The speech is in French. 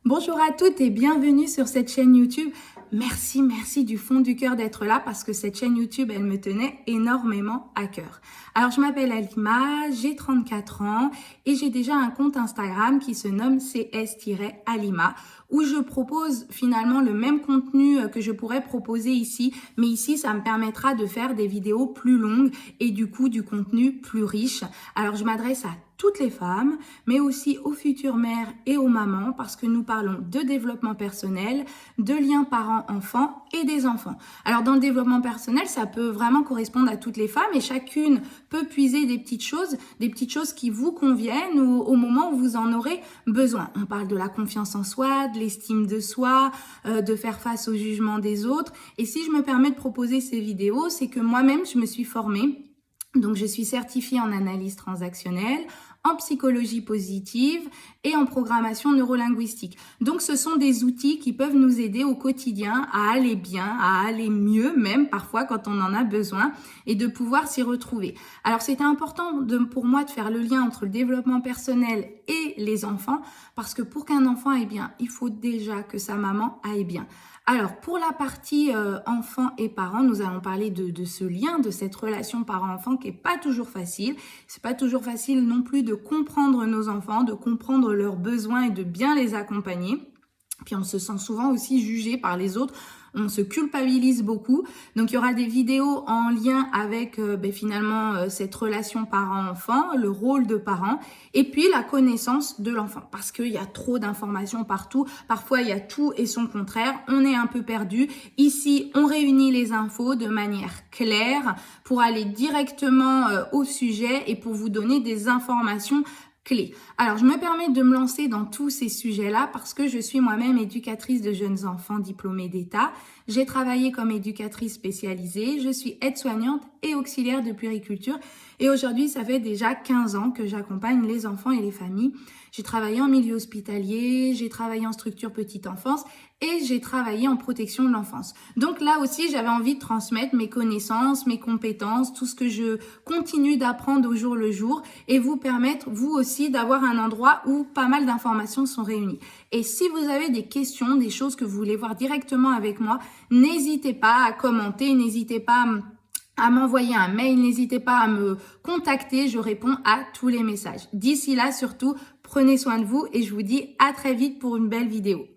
Bonjour à toutes et bienvenue sur cette chaîne YouTube. Merci du fond du cœur d'être là parce que cette chaîne YouTube, elle me tenait énormément à cœur. Alors, je m'appelle Alima, j'ai 34 ans et j'ai déjà un compte Instagram qui se nomme cs-alima où je propose finalement le même contenu que je pourrais proposer ici, mais ici, ça me permettra de faire des vidéos plus longues et du coup, du contenu plus riche. Alors, je m'adresse à toutes les femmes, mais aussi aux futures mères et aux mamans parce que nous parlons de développement personnel, de liens parents-enfants et des enfants. Alors dans le développement personnel, ça peut vraiment correspondre à toutes les femmes et chacune peut puiser des petites choses qui vous conviennent ou au moment où vous en aurez besoin. On parle de la confiance en soi, de l'estime de soi, de faire face au jugement des autres. Et si je me permets de proposer ces vidéos, c'est que moi-même, je me suis formée. Donc, je suis certifiée en analyse transactionnelle, en psychologie positive et en programmation neurolinguistique. Donc, ce sont des outils qui peuvent nous aider au quotidien à aller bien, à aller mieux, même parfois quand on en a besoin, et de pouvoir s'y retrouver. Alors, c'était important pour moi de faire le lien entre le développement personnel et les enfants, parce que pour qu'un enfant aille bien, il faut déjà que sa maman aille bien. Alors, pour la partie enfants et parents, nous allons parler de ce lien, de cette relation parent-enfant qui est pas toujours facile. C'est pas toujours facile non plus de comprendre nos enfants, de comprendre leurs besoins et de bien les accompagner. Puis on se sent souvent aussi jugé par les autres. On se culpabilise beaucoup. Donc, il y aura des vidéos en lien avec finalement cette relation parent-enfant, le rôle de parent et puis la connaissance de l'enfant. Parce qu'il y a trop d'informations partout. Parfois, il y a tout et son contraire. On est un peu perdu. Ici, on réunit les infos de manière claire pour aller directement au sujet et pour vous donner des informations clés. Alors, je me permets de me lancer dans tous ces sujets-là parce que je suis moi-même éducatrice de jeunes enfants diplômés d'État. J'ai travaillé comme éducatrice spécialisée. Je suis aide-soignante et auxiliaire de puériculture. Et aujourd'hui, ça fait déjà 15 ans que j'accompagne les enfants et les familles. J'ai travaillé en milieu hospitalier, j'ai travaillé en structure petite enfance et j'ai travaillé en protection de l'enfance. Donc là aussi, j'avais envie de transmettre mes connaissances, mes compétences, tout ce que je continue d'apprendre au jour le jour et vous permettre, vous aussi, d'avoir un endroit où pas mal d'informations sont réunies. Et si vous avez des questions, des choses que vous voulez voir directement avec moi, n'hésitez pas à commenter, n'hésitez pas à m'envoyer un mail, n'hésitez pas à me contacter, je réponds à tous les messages. D'ici là, surtout, prenez soin de vous et je vous dis à très vite pour une belle vidéo.